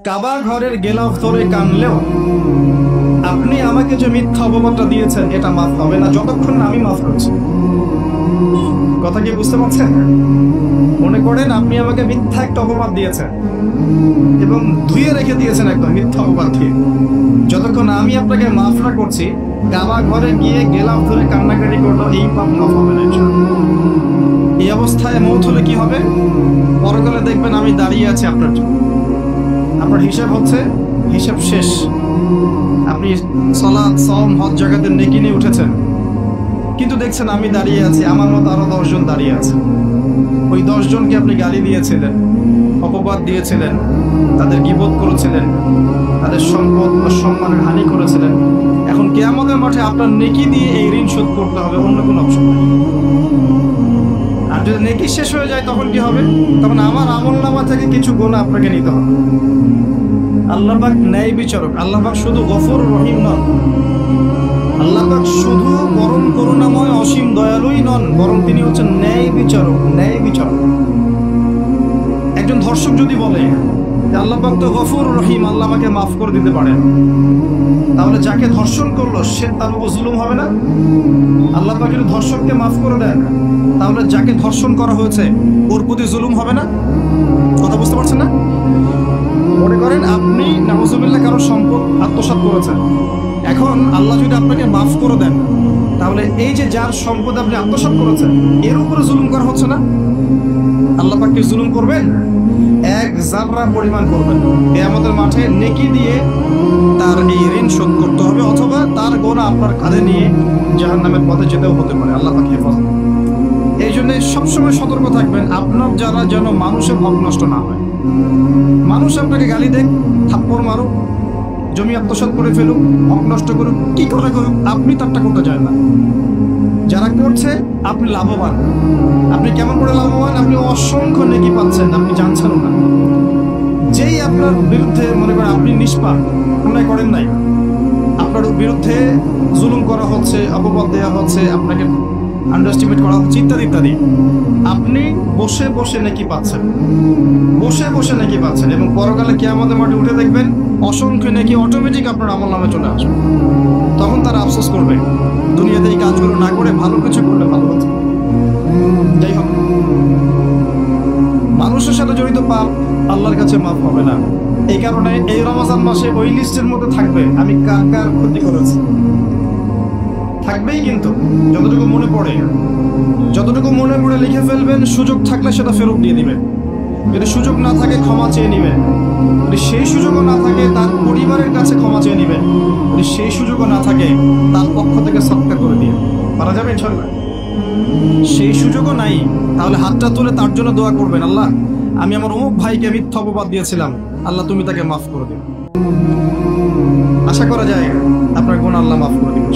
কাবা ঘরের গেলাফ ধরে কানলেও আপনি আমাকে যে মিথ্যা অপবাদটা দিয়েছেন এটা মাফ হবে না যতক্ষণ না আমি মাফ করছি। কথা কি বুঝতে পারছেন? মনে করেন আপনি আমাকে মিথ্যা একটা অপবাদ দিয়েছেন এবং ধুয়ে রেখে দিয়েছেন একদম মিথ্যা অপবাদ দিয়ে। যতক্ষণ আমি আপনাকে মাফ না করছি, কাবা ঘরে গিয়ে গেলাফ ধরে কান্নাকাটি করলো, এই পাপ মাফ হবে না। এই অবস্থায় মৌত হলে কি হবে? পরকালে দেখবেন আমি দাঁড়িয়ে আছি আপনার জন্য। আপনার হিসাব হচ্ছে, হিসাব শেষ। আপনি সালাত, সাওম, হজ জাকাতের নেকি নিয়ে উঠেছেন, কিন্তু দেখছেন আমি দাঁড়িয়ে আছি, আমার মতো আরো 10 জন দাঁড়িয়ে আছে। ওই 10 জনকে আপনি গালি দিয়েছিলেন, অপবাদ দিয়েছিলেন, তাদের গীবত করেছিলেন, তাদের সম্পদ ও সম্মানের হানি করেছিলেন। এখন কিয়ামতের মাঠে আপনার নেকি দিয়ে এই ঋণ শোধ করতে হবে, অন্য কোনো অপশন নেই। আর যদি নেকি শেষ হয়ে যায় তখন কি হবে? তখন আমার আমলনামা থেকে কিছু গুনাহ আপনাকে নিতে হবে। আল্লাহ পাক ন্যায় বিচারক। আল্লাহ পাক শুধু গফুর রহিম নন, আল্লাহ পাক শুধু পরম করুণাময় অসীম দয়ালুই নন, বরং তিনি হচ্ছেন ন্যায় বিচারক। ন্যায় বিচারক। একজন ধর্ষক যদি বলে যে আল্লাহ পাক তো গফুর রহিম, আল্লাহ আমাকে মাফ করে দিতে পারেন, তাহলে যাকে ধর্ষণ করলো সে তার উপর জুলুম হবে না? আল্লাহ পাক যদি ধর্ষককে মাফ করে দেন, তাহলে যাকে ধর্ষণ করা হয়েছে ওর প্রতি জুলুম হবে না? কথা বুঝতে পারছেন না? মনে করেন আপনি নাউজুবিল্লাহ কারো সম্পদ আত্মসাৎ করেছেন, এখন আল্লাহ যদি আপনাকে মাফ করে দেন, তাহলে এই যে যার সম্পদ আপনি আত্মসাৎ করেছেন এর উপরে জুলুম করা হচ্ছে না? আল্লাহ পাক কি জুলুম করবেন? এক জাররা পরিমাণ করবেন। কিয়ামতের মাঠে নেকি দিয়ে তার এই ঋণ শোধ করতে হবে, অথবা তার গুনাহ আপনার কাঁধে নিয়ে জাহান্নামের পথে যেতেও হতে পারে। আল্লাহ পাক হেফাজত। এই জন্য সবসময় সতর্ক থাকবেন, আপনার যারা যেন মানুষের হক নষ্ট না হয়। মানুষ আপনাকে গালি দেখ, থাপ্পড় মারুক, জমি আত্মসাৎ করে ফেলুক, হক নষ্ট করুক, কি করে করুক, আপনি তারটা করতে চান না। যারা করছে আপনি লাভবান। আপনি কেমন করে লাভবান? আপনি অসংখ্য নেকি পাচ্ছেন, আপনি জানছেন না। যেই আপনার বিরুদ্ধে, মনে করেন আপনি নিষ্পাপ, অন্যায় করেন নাই, আপনার বিরুদ্ধে জুলুম করা হচ্ছে, অপবাদ দেওয়া হচ্ছে, আপনাকে আন্ডারস্টিমেট করা হচ্ছে, ইত্যাদি ইত্যাদি, আপনি বসে বসে নেকি পাচ্ছেন, বসে বসে নেকি পাচ্ছেন। এবং পরকালে কিয়ামতের মাঠে উঠে দেখবেন অসংখ্য নেকি অটোমেটিক আপনার আমলনামে চলে আসবে। তখন তারা আফসোস করবে, দুনিয়াতে এই কাজগুলো না করে ভালো কিছু করলে ভালো হতো। যাই হোক, মানুষের সাথে জড়িত পাপ আল্লাহর কাছে মাফ হবে না। এই কারণে এই রমজান মাসে ওই লিস্টের মধ্যে থাকবে আমি কার কার ক্ষতি করেছি, থাকবেই। কিন্তু যতটুকু মনে পড়ে, যতটুকু মনে পড়ে লিখে ফেলবেন। সুযোগ থাকলে সেটা ফেরত দিয়ে দিবেন, যদি সুযোগ না থাকে ক্ষমা চেয়ে নিবেন, যদি সেই সুযোগও না থাকে তার পরিবারের কাছে ক্ষমা চেয়ে নিবেন, যদি সেই সুযোগও না থাকে তার পক্ষ থেকে সদকা করে দিয়ে পারা যাবে ইনশাআল্লাহ। সেই সুযোগও নাই, তাহলে হাতটা তুলে তার জন্য দোয়া করবেন, আল্লাহ আমি আমার অমুক ভাইকে মিথ্যা অপবাদ দিয়েছিলাম, আল্লাহ তুমি তাকে মাফ করে দিন। আশা করা যায় আপনার গুনাহ আল্লাহ মাফ করে দিবেন।